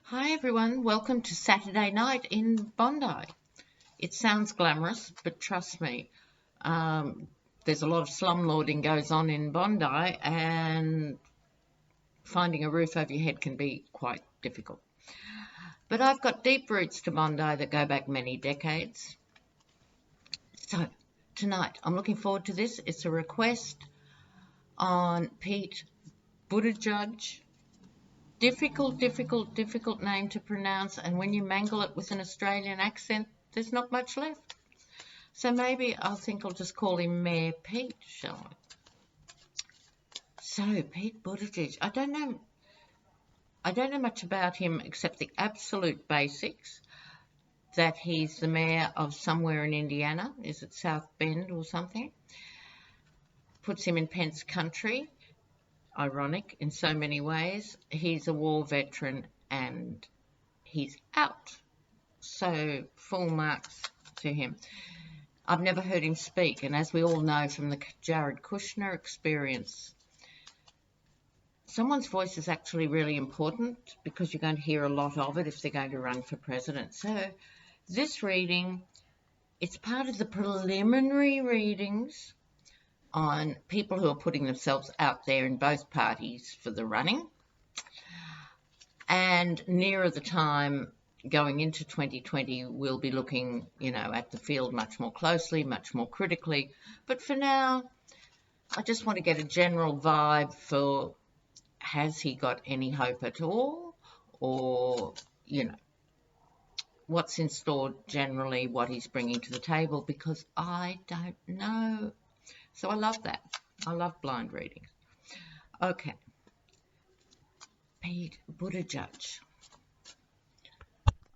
Hi everyone, welcome to Saturday night in Bondi. It sounds glamorous, but trust me, there's a lot of slumlording goes on in Bondi, and finding a roof over your head can be quite difficult. But I've got deep roots to Bondi that go back many decades. So tonight, I'm looking forward to this. It's a request on Pete Buttigieg. Difficult name to pronounce, and when you mangle it with an Australian accent, there's not much left. So maybe I'll just call him Mayor Pete, shall I? So, Pete Buttigieg, I don't know much about him except the absolute basics, that he's the mayor of somewhere in Indiana. Is it South Bend or something? Puts him in Pence country. Ironic in so many ways. He's a war veteran and he's out. So full marks to him. I've never heard him speak, and as we all know from the Jared Kushner experience, someone's voice is actually really important because you're going to hear a lot of it if they're going to run for president. So this reading, it's part of the preliminary readings on people who are putting themselves out there in both parties for the running. And nearer the time going into 2020, we'll be looking, at the field much more closely, much more critically. But for now, I just want to get a general vibe for, has he got any hope at all? Or, what's in store generally, what he's bringing to the table, because I don't know. So I love that. I love blind readings. Okay. Pete Buttigieg.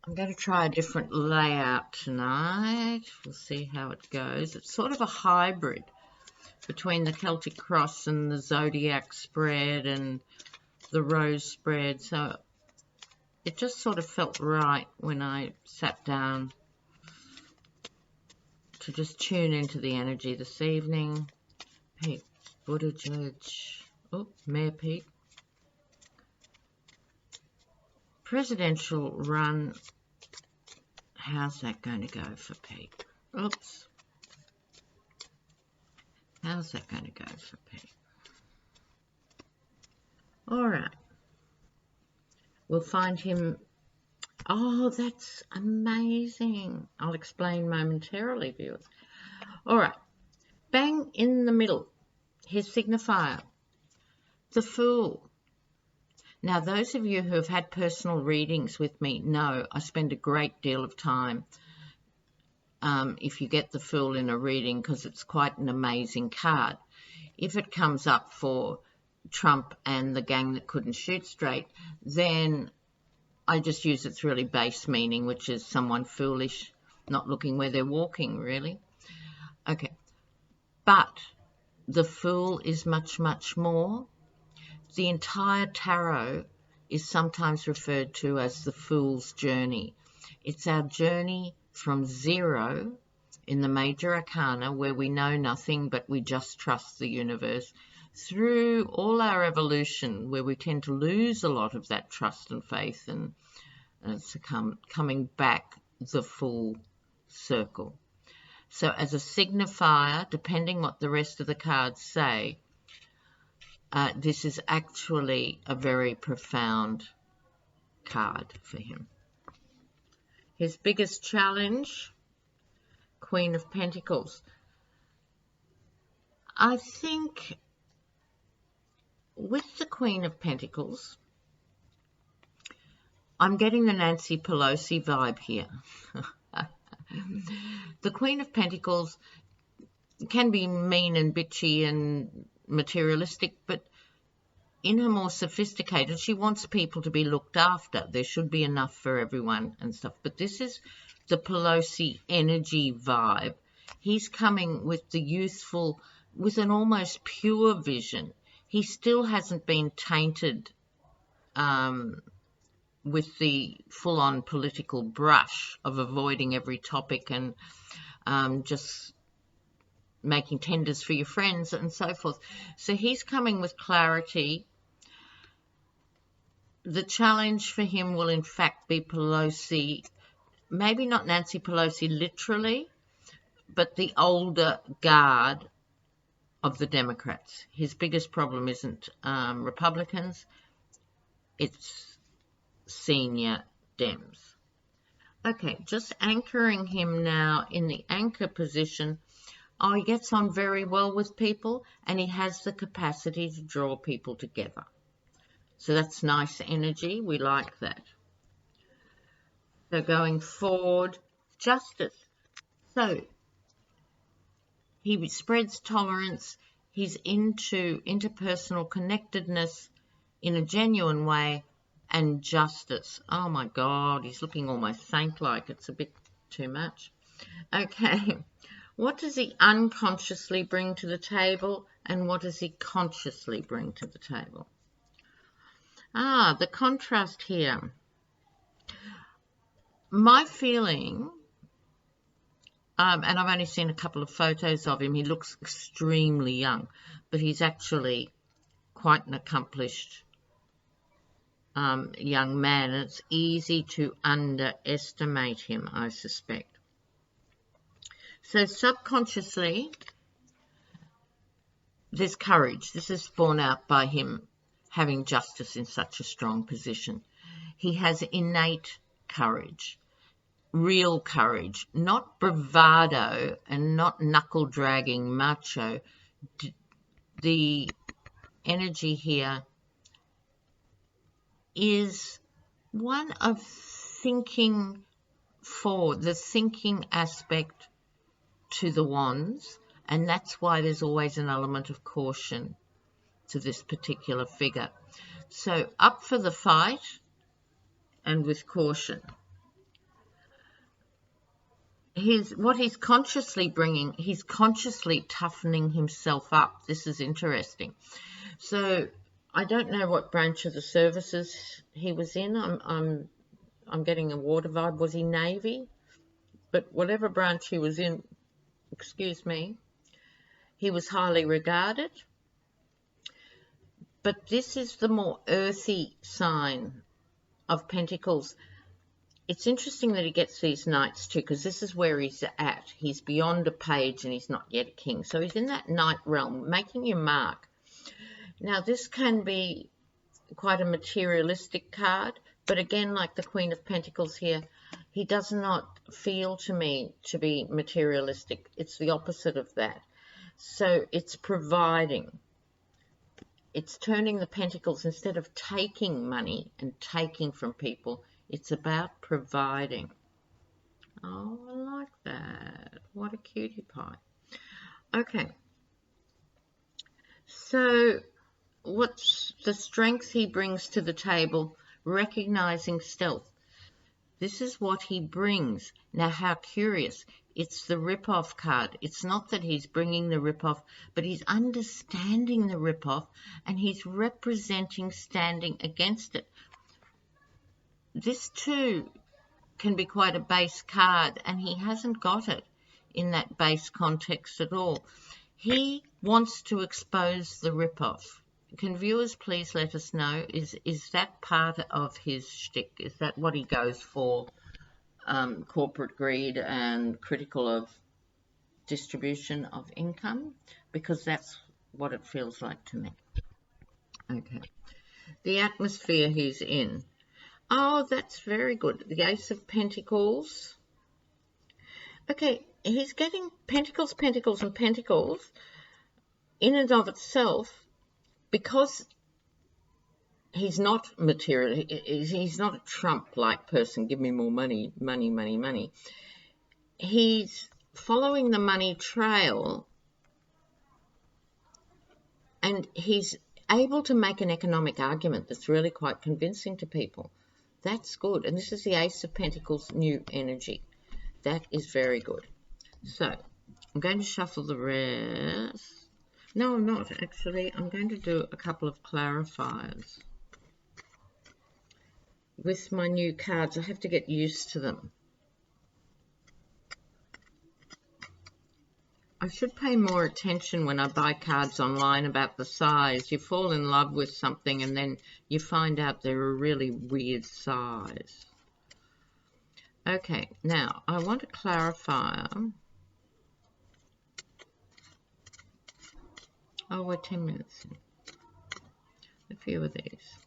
I'm going to try a different layout tonight. We'll see how it goes. It's sort of a hybrid between the Celtic Cross and the Zodiac spread and the Rose spread. So it just sort of felt right when I sat down to just tune into the energy this evening. Pete Buttigieg. Oh, Mayor Pete. Presidential run. How's that going to go for Pete? Oops. How's that going to go for Pete? All right. We'll find him. Oh, that's amazing. I'll explain momentarily, viewers. All right. Bang in the middle. His signifier. The Fool. Now, those of you who have had personal readings with me know I spend a great deal of time if you get the Fool in a reading, because it's quite an amazing card. If it comes up for Trump and the gang that couldn't shoot straight, then I just use its really base meaning, which is someone foolish, not looking where they're walking, really. Okay. But the Fool is much, much more. The entire tarot is sometimes referred to as the Fool's journey. It's our journey from zero in the major arcana, where we know nothing but we just trust the universe, through all our evolution, where we tend to lose a lot of that trust and faith and coming back the full circle. So as a signifier, depending what the rest of the cards say, this is actually a very profound card for him. His biggest challenge, Queen of Pentacles. I think with the Queen of Pentacles, I'm getting the Nancy Pelosi vibe here. The Queen of Pentacles can be mean and bitchy and materialistic, but in her more sophisticated, she wants people to be looked after. There should be enough for everyone and stuff. But this is the Pelosi energy vibe. He's coming with the youthful, with an almost pure vision. He still hasn't been tainted with the full-on political brush of avoiding every topic and just making tenders for your friends and so forth. So he's coming with clarity the challenge for him will in fact be Pelosi, maybe not Nancy Pelosi literally, but the older guard of the Democrats. His biggest problem isn't Republicans, it's senior Dems. Okay, just anchoring him now in the anchor position. Oh, he gets on very well with people and he has the capacity to draw people together. So that's nice energy. We like that. So going forward, justice. So he spreads tolerance. He's into interpersonal connectedness in a genuine way, and justice. Oh my God, he's looking almost saint-like. It's a bit too much. Okay, what does he unconsciously bring to the table, and what does he consciously bring to the table? Ah, the contrast here. My feeling, and I've only seen a couple of photos of him, he looks extremely young, but he's actually quite an accomplished young man. It's easy to underestimate him, I suspect. So subconsciously, there's courage. This is borne out by him having justice in such a strong position. He has innate courage, real courage, not bravado and not knuckle-dragging macho. The energy here is one of thinking forward, the thinking aspect to the wands, and that's why there's always an element of caution to this particular figure. So up for the fight and with caution. What he's consciously bringing, he's consciously toughening himself up. This is interesting. So I don't know what branch of the services he was in. I'm getting a water vibe. Was he Navy? But whatever branch he was in, excuse me, he was highly regarded. But this is the more earthy sign of Pentacles. It's interesting that he gets these knights too, because this is where he's at. He's beyond a page and he's not yet a king. So he's in that knight realm, making your mark. Now, this can be quite a materialistic card, but again, like the Queen of Pentacles here, he does not feel to me to be materialistic. It's the opposite of that. So it's providing. It's turning the Pentacles, instead of taking money and taking from people, it's about providing. Oh, I like that. What a cutie pie. Okay. So what's the strength he brings to the table? Recognizing stealth. This is what he brings. Now, how curious. It's the rip-off card. It's not that he's bringing the rip-off, but he's understanding the rip-off and he's representing standing against it. This too can be quite a base card, and he hasn't got it in that base context at all. He wants to expose the rip-off. Can viewers please let us know, is that part of his shtick? Is that what he goes for? Corporate greed and critical of distribution of income? Because that's what it feels like to me. Okay. The atmosphere he's in. Oh, that's very good. The Ace of Pentacles. Okay, he's getting Pentacles, Pentacles, and Pentacles in and of itself, because he's not material. He's not a Trump-like person. Give me more money, money, money, money. He's following the money trail, and he's able to make an economic argument that's really quite convincing to people. That's good. And this is the Ace of Pentacles, new energy. That is very good. So I'm going to shuffle the rest. No, I'm not, actually. I'm going to do a couple of clarifiers with my new cards. I have to get used to them. I should pay more attention when I buy cards online about the size. You fall in love with something and then you find out they're a really weird size. Okay, now I want a clarifier. Oh, we're 10 minutes in. A few of these.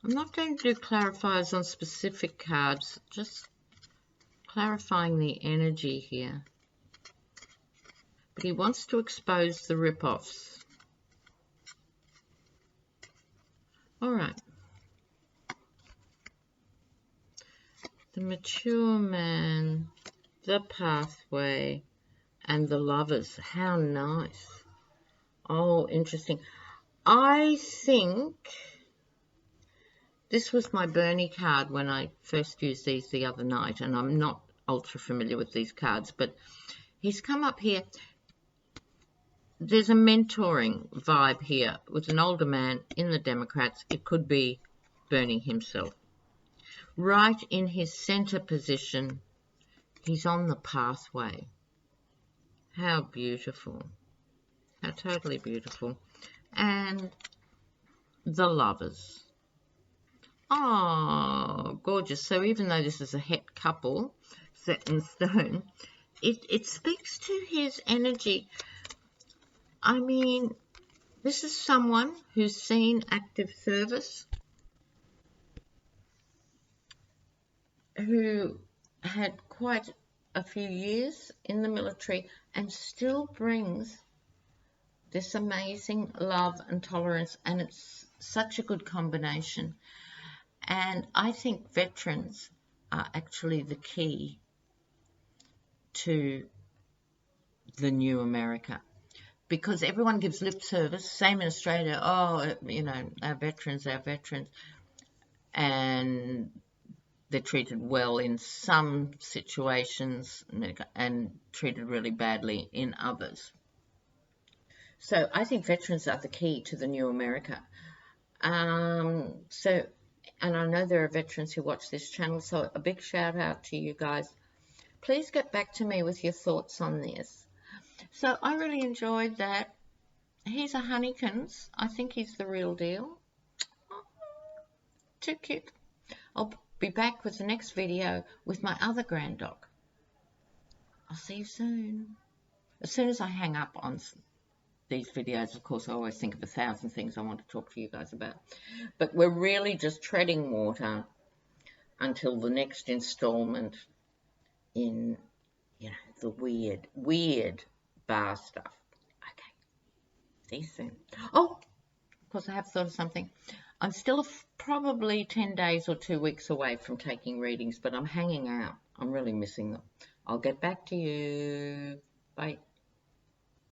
I'm not going to do clarifiers on specific cards, just clarifying the energy here. But he wants to expose the rip-offs. All right. The mature man, the pathway, and the lovers. How nice. Oh, interesting. I think this was my Bernie card when I first used these the other night, and I'm not ultra familiar with these cards, but he's come up here. There's a mentoring vibe here with an older man in the Democrats. It could be Bernie himself. Right in his center position, he's on the pathway. How beautiful. How totally beautiful. And the lovers. Oh, gorgeous. So even though this is a het couple set in stone, it speaks to his energy. I mean, this is someone who's seen active service, who had quite a few years in the military and still brings this amazing love and tolerance, and it's such a good combination. And I think veterans are actually the key to the new America, because everyone gives lip service, same in Australia, oh, you know, our veterans, and they're treated well in some situations and treated really badly in others. So I think veterans are the key to the new America. And I know there are veterans who watch this channel, so a big shout out to you guys. Please get back to me with your thoughts on this. So I really enjoyed that. He's a Honeykins. I think he's the real deal. Oh, too cute. I'll be back with the next video with my other grand dog. I'll see you soon. As soon as I hang up on these videos, of course, I always think of 1,000 things I want to talk to you guys about. But we're really just treading water until the next installment in, you know, the weird bar stuff. Okay. See you soon. Oh, of course, I have thought of something. I'm still probably 10 days or 2 weeks away from taking readings, but I'm hanging out. I'm really missing them. I'll get back to you. Bye.